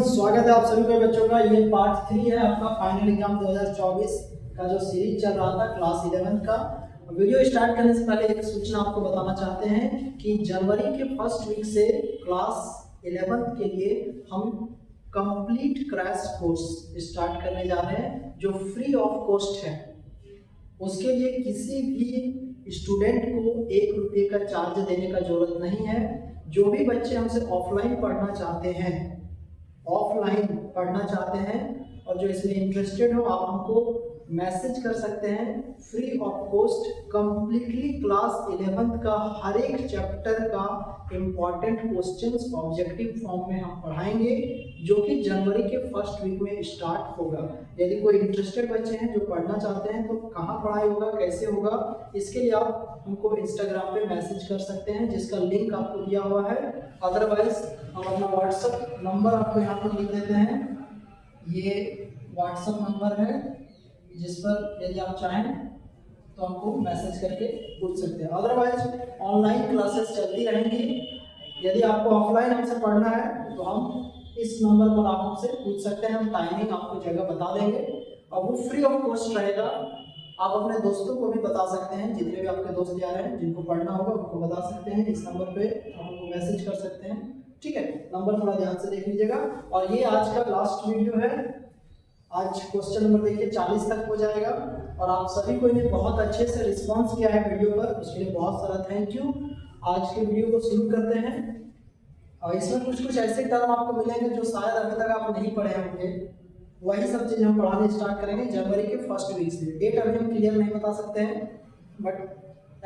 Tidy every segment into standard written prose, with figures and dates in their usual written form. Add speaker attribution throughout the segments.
Speaker 1: स्वागत है आप सभी के बच्चों का। ये पार्ट 3 है आपका फाइनल एग्जाम 2024 का जो सीरीज चल रहा था क्लास 11 का। वीडियो स्टार्ट करने से पहले एक सूचना आपको बताना चाहते हैं कि जनवरी के फर्स्ट वीक से क्लास 11 के लिए हम कंप्लीट क्रैश कोर्स स्टार्ट करने जा रहे हैं जो फ्री ऑफ कॉस्ट है। उसके लिए किसी भी स्टूडेंट को 1 रुपये का चार्ज देने का जरूरत नहीं है। जो भी बच्चे हमसे ऑफलाइन पढ़ना चाहते हैं और जो इसमें इंटरेस्टेड हो, आप हमको मैसेज कर सकते हैं। Free of cost completely class 11 का हर एक चैप्टर का इम्पॉर्टेंट क्वेश्चंस ऑब्जेक्टिव फॉर्म में हम पढ़ाएंगे जो कि जनवरी के फर्स्ट वीक में स्टार्ट होगा। यदि कोई इंटरेस्टेड बच्चे हैं जो पढ़ना चाहते हैं तो कहाँ पढ़ाई होगा, कैसे होगा, इसके लिए आप हमको इंस्टाग्राम पे मैसेज कर सकते हैं जिसका लिंक आपको दिया हुआ है। अदरवाइज हम अपना व्हाट्सएप नंबर आपको यहाँ पर लिख देते हैं। ये व्हाट्सएप नंबर है जिस पर यदि आप चाहें तो हमको मैसेज करके पूछ सकते हैं। अदरवाइज ऑनलाइन क्लासेस चलती रहेंगी। यदि आपको ऑफलाइन हमसे पढ़ना है तो हम इस नंबर पर आप हमसे पूछ सकते हैं। हम टाइमिंग आपको जगह बता देंगे और वो फ्री ऑफ कॉस्ट रहेगा। आप अपने दोस्तों को भी बता सकते हैं, जितने भी आपके दोस्त यार हैं जिनको पढ़ना होगा उनको बता सकते हैं। इस नंबर पे आप हमको मैसेज कर सकते हैं। ठीक है, नंबर थोड़ा ध्यान से देख लीजिएगा। और ये आज का लास्ट वीडियो है। आज क्वेश्चन नंबर देखिए 40 तक हो जाएगा और आप सभी को ने बहुत अच्छे से रिस्पांस किया है वीडियो पर, उसके लिए बहुत सारा थैंक यू। आज के वीडियो को शुरू करते हैं और इसमें कुछ ऐसे टर्म आपको मिलेंगे जो शायद अभी तक आप नहीं पढ़े होंगे। वही सब चीज़ हम पढ़ाने स्टार्ट करेंगे जनवरी के फर्स्ट वीक से। डेट अभी हम क्लियर नहीं बता सकते हैं बट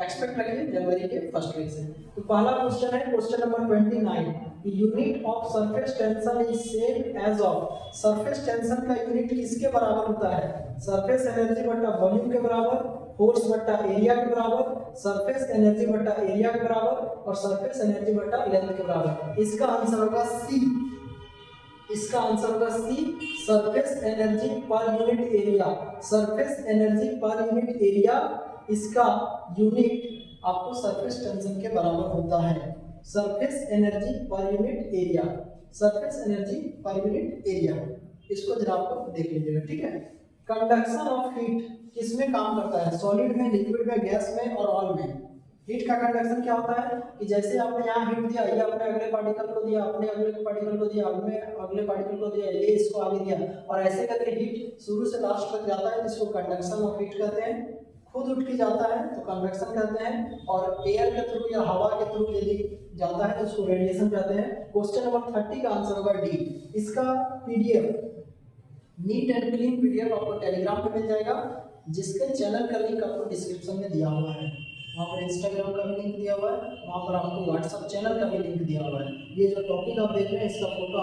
Speaker 1: एक्सपेक्ट रखिए जनवरी के फर्स्ट वीक से। तो पहला क्वेश्चन है question number 29। Unit of surface tension is same as of. Surface tension का यूनिट किसके बराबर होता है? सरफेस एनर्जी बटा वॉल्यूम के बराबर, फोर्स बटा एरिया के बराबर, सरफेस एनर्जी बटा एरिया के बराबर और सरफेस एनर्जी बटा लेंथ के बराबर। इसका आंसर होगा सी। इसका आंसर होगा C, surface energy per unit area. Surface energy per unit area इसका यूनिट आपको सरफेस टेंशन के बराबर होता है। Surface energy per unit area, surface energy per unit area, इसको जरा आप देख लीजिएगा। ठीक है, कंडक्शन ऑफ हीट किसमें काम करता है? सॉलिड में, लिक्विड में, गैस में और ऑयल में। हीट का कंडक्शन क्या होता है कि जैसे आपने यहाँ हीट दिया, ये अपने अगले पार्टिकल को दिया, अपने अगले पार्टिकल को दिया, अगले पार्टिकल को दिया, ये इसको आगे दिया और ऐसे करके हीट शुरू से लास्ट तक जाता है, जिसको कंडक्शन ऑफ हीट कहते हैं। खुद उठ के जाता है तो कन्वेक्शन कहते हैं और एयर के थ्रू या हवा के थ्रू यदि जाता है तो उसको रेडिएशन कहते हैं। क्वेश्चन नंबर 30 का आंसर होगा डी। इसका PDF, neat and clean PDF आपको टेलीग्राम पे मिल जाएगा, जिसके चैनल का लिंक आपको डिस्क्रिप्शन में दिया हुआ है। वहाँ पर इंस्टाग्राम का भी लिंक दिया हुआ है, वहाँ पर आपको व्हाट्सएप चैनल का भी लिंक दिया हुआ है। ये जो टॉपिक आप देख रहे हैं इसका फोटो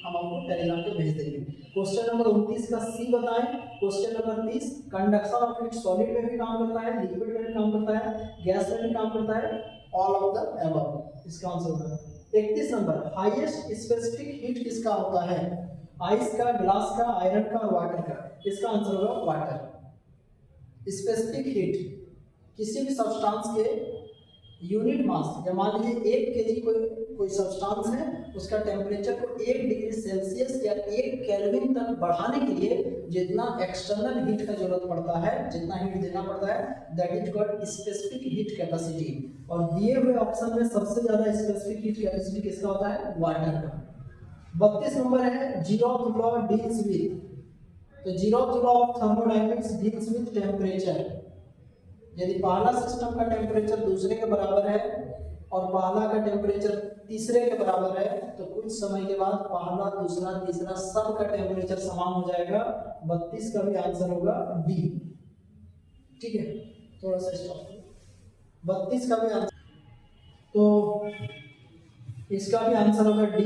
Speaker 1: हम आपको टेलीग्राम पे भेज देंगे। क्वेश्चन नंबर 29 का सी बताएं। Question number 30, conduction of heat solid में भी काम करता है, लिक्विड में भी काम करता है, गैस में भी काम करता है, ऑल ऑफ द अबव। इसका आंसर होगा 31 नंबर, हाईएस्ट स्पेसिफिक हीट किसका होता है? आइस का, ग्लास का, आयरन का और वाटर का। इसका आंसर होगा वाटर। स्पेसिफिक हीट किसी भी सब्सटेंस के यूनिट मास, जब मान लीजिए 1 केजी कोई सब्सटेंस है, उसका टेम्परेचर को 1 डिग्री सेल्सियस या 1 केल्विन तक बढ़ाने के लिए जितना एक्सटर्नल हीट का जरूरत पड़ता है, जितना हीट देना पड़ता है, that is called specific heat capacity. और दिए हुए ऑप्शन में सबसे ज्यादा स्पेसिफिक हीट कैपेसिटी किसका होता है? वाटर का। 32 नंबर है, जीरोथ लॉ डील्स विद। तो zeroth law of thermodynamics deals with temperature. यदि पहला सिस्टम का टेम्परेचर दूसरे के बराबर है और पहला का टेम्परेचर तीसरे के बराबर है तो कुछ समय के बाद पहला, दूसरा, तीसरा सब का टेम्परेचर समान हो जाएगा। 32 का भी आंसर होगा डी। ठीक है, थोड़ा सा स्टॉप। 32 का भी आंसर, तो इसका भी आंसर होगा डी।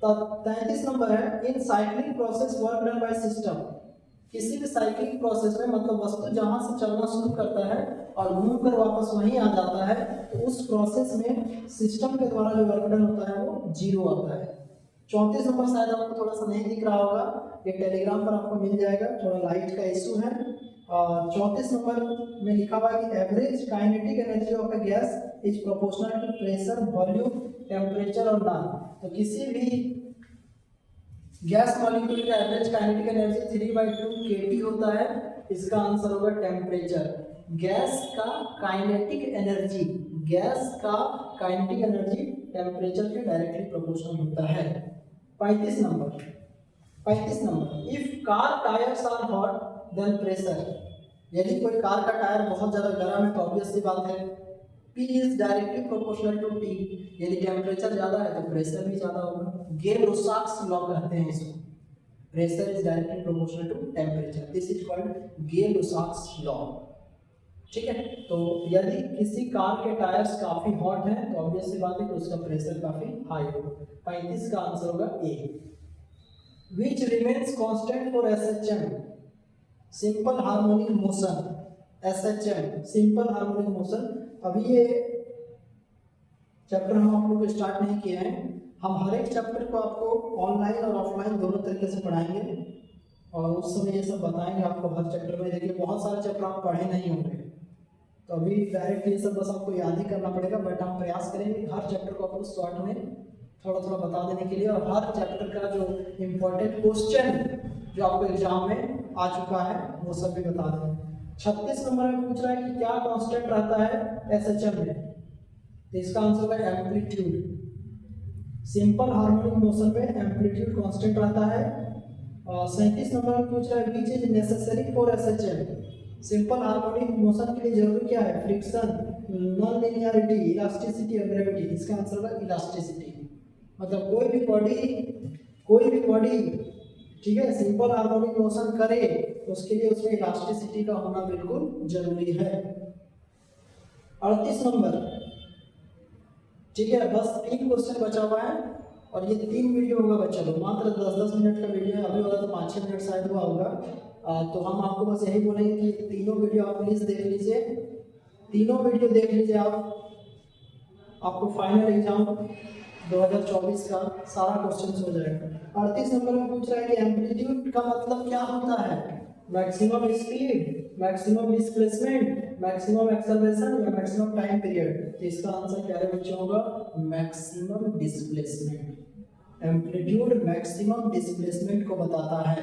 Speaker 1: 33 नंबर है, इन cyclic process work done by system. किसी भी साइक्लिक प्रोसेस में मतलब वस्तु जहां से चलना शुरू करता है और घूमकर वापस वहीं आ जाता है तो उस प्रोसेस में सिस्टम के द्वारा जो वर्क डन होता है वो जीरो आता है। 34 नंबर शायद आपको थोड़ा सा नहीं दिख रहा होगा, ये टेलीग्राम पर आपको मिल जाएगा, थोड़ा लाइट का इशू है। 34 नंबर में लिखा हुआ है कि average kinetic energy of a gas is proportional to pressure, volume, temperature और नॉन। तो किसी भी गैस मॉलिक्यूल का एवरेज काइनेटिक एनर्जी 3/2 kT होता है। इसका आंसर होगा टेम्परेचर। गैस का काइनेटिक एनर्जी, गैस का काइनेटिक एनर्जी टेम्परेचर के डायरेक्टली प्रोपोर्शनल होता है। 35 number, 35 number, if car tyres are hot then pressure, यदि कोई कार का टायर बहुत ज्यादा गर्म है तो ऑब्वियस सी बात है P is directly proportional to T, यदि टेम्परेचर ज्यादा है तो प्रेशर भी ज्यादा होगा। गेल-लोसाक्स लॉ कहते हैं इसको, pressure is directly proportional to temperature, this is called Gay Lussac's law. ठीक है, तो यदि किसी कार के टायर्स काफी हॉट हैं तो ऑब्वियस सी बात है कि उसका प्रेशर काफी हाई होगा। 35 का आंसर होगा ए। Which remains constant for SHM, simple harmonic motion, SHM simple harmonic motion. अभी ये चैप्टर हम आप लोग स्टार्ट नहीं किए हैं, हम हर एक चैप्टर को आपको ऑनलाइन और ऑफलाइन दोनों तरीके से पढ़ाएंगे और उस समय ये सब बताएंगे आपको हर चैप्टर में। देखिए बहुत सारे चैप्टर आप पढ़े नहीं होंगे तो अभी डायरेक्ट ये सब बस आपको याद ही करना पड़ेगा, बट हम प्रयास करेंगे हर चैप्टर को आपको शॉर्ट में थोड़ा थोड़ा बता देने के लिए और हर चैप्टर का जो इम्पोर्टेंट क्वेश्चन जो आपको एग्जाम में आ चुका है वो सब भी बता दें। 36 नंबर में पूछ रहा है कि क्या कांस्टेंट रहता है एसएचएम में, तो इसका आंसर है एम्पलीट्यूड। सिंपल हार्मोनिक मोशन में एम्पलीट्यूड कांस्टेंट रहता है। 37 नंबर में पूछ रहा है which is necessary for SHM, simple harmonic motion के लिए जरूरी क्या है, फ्रिक्शन, नॉन लीनियरिटी, इलास्टिसिटी और ग्रेविटी। इसका आंसर है इलास्टिसिटी। मतलब कोई भी बॉडी ठीक है सिंपल हार्मोनिक मोशन करे तो उसके लिए उसमें इलास्टिसिटी का होना बिल्कुल जरूरी है। 38 नंबर, ठीक है, बस 3 क्वेश्चन बचा हुआ है और ये 3 वीडियो होगा बच्चा लोग, मात्र 10-10 मिनट का वीडियो है, अभी वाला तो 5-6 मिनट शायद हुआ होगा। तो हम आपको बस यही बोलेंगे कि तीनों वीडियो आप प्लीज देख लीजिए, तीनों वीडियो देख लीजिए आपको फाइनल एग्जाम 2024 का सारा क्वेश्चन हो जाएगा। 38 नंबर में पूछ रहा है कि एम्पलीट्यूड का मतलब क्या होता है, maximum speed, maximum displacement, maximum acceleration या मैक्सिमम टाइम पीरियड। तो इसका आंसर क्या है बच्चों होगा maximum displacement. Amplitude maximum displacement को बताता है।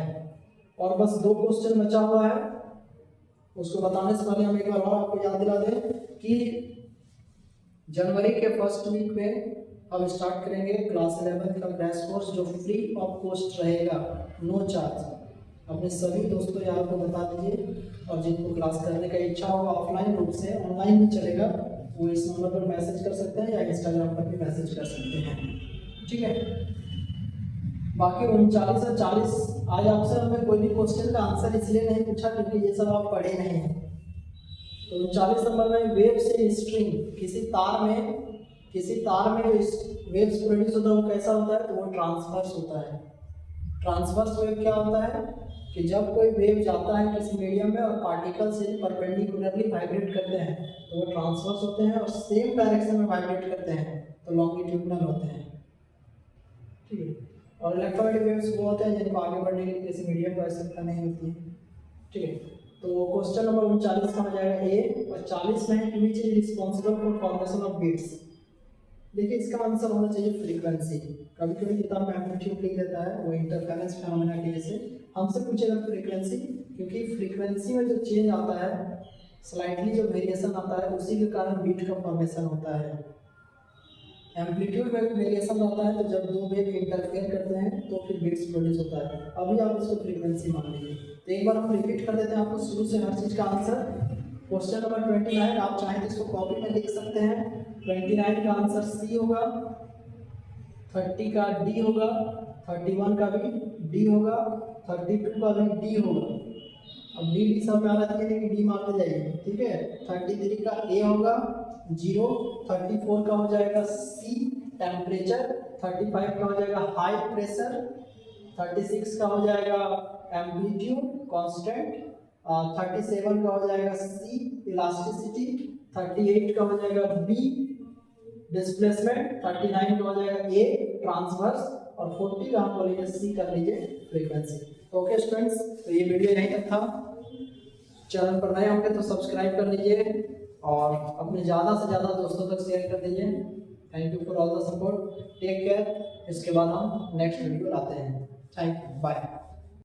Speaker 1: और बस 2 क्वेश्चन बचा हुआ है, उसको बताने से पहले हम एक बार और आपको याद दिला दें कि जनवरी के फर्स्ट वीक में हम स्टार्ट करेंगे क्लास 11 का क्रैश कोर्स जो फ्री ऑफ कॉस्ट रहेगा, नो चार्ज। अपने सभी दोस्तों यार को बता दीजिए और जिनको क्लास करने का इच्छा होगा ऑफलाइन रूप से, ऑनलाइन भी चलेगा, वो इस नंबर पर मैसेज कर सकते हैं या इंस्टाग्राम पर भी मैसेज कर सकते हैं। ठीक है, बाकी 39 और 40 आज आपसे हमें कोई भी क्वेश्चन का आंसर इसलिए नहीं पूछा क्योंकि ये सब आप पढ़े नहीं हैं। तो 39 नंबर में वेव से स्ट्रिंग, किसी तार में जो वेव्स प्रोड्यूस होता है वो कैसा होता है, तो वो ट्रांसवर्स होता है। ट्रांसवर्स वेव क्या होता है कि जब कोई वेव जाता है किसी मीडियम में और पार्टिकल से परपेंडिकुलरली वाइब्रेट करते हैं तो वो ट्रांसवर्स होते हैं और सेम डायरेक्शन में वाइब्रेट करते हैं तो लॉन्गिट्यूडनल होते हैं। ठीक है, और इलेक्ट्रोमैग्नेटिक वेव्स वो होते हैं जिनको आगे बढ़ने के लिए किसी मीडियम की आवश्यकता नहीं होती है। ठीक है, तो क्वेश्चन नंबर 39 का हो जाएगा ए और 40 में which is responsible for formation of beats. देखिए इसका आंसर होना चाहिए फ्रीक्वेंसी। कभी कभी किताब में एम्पलीट्यूड लिख देता है, वो इंटरफेरेंस फिनोमेना की वजह से हमसे पूछेगा फ्रीक्वेंसी, क्योंकि फ्रीक्वेंसी में जो चेंज आता है, स्लाइटली जो वेरिएशन आता है उसी के कारण बीट का फॉर्मेशन होता है। एम्पलीट्यूड में भी वेरिएशन रहता है तो जब 2 वेव इंटरफेयर करते हैं तो फिर बीट्स प्रोड्यूस होता है। अभी आप इसको फ्रीक्वेंसी मान लीजिए। तो एक बार हम रिपीट कर देते हैं आपको शुरू से हर चीज़ का आंसर। क्वेश्चन नंबर 29 आप चाहें तो इसको कॉपी में लिख सकते हैं। 29 का आंसर सी होगा, 30 का डी होगा, 31 का भी डी होगा, 32 का भी डी होगा। अब डी सब में आ रहा है कि डी मारते जाइए। ठीक है, 33 का ए होगा 0, 34 का हो जाएगा सी टेम्परेचर, 35 का हो जाएगा हाई प्रेशर, 36 का हो जाएगा एम्पलीट्यूड कांस्टेंट, 37 का हो जाएगा सी इलास्टिसिटी, 38 का हो जाएगा बी डिस्प्लेसमेंट, 39 का हो जाएगा ए ट्रांसवर्स और 40 का हम बोलेंगे सी कर लीजिए फ्रीक्वेंसी। ओके स्टूडेंट्स, तो ये वीडियो यहीं तक था। चैनल पर नए होंगे तो सब्सक्राइब कर लीजिए और अपने ज़्यादा से ज़्यादा दोस्तों तक शेयर कर दीजिए। Thank you for all the support, take care. इसके बाद हम नेक्स्ट वीडियो लाते हैं। Thank you. बाय।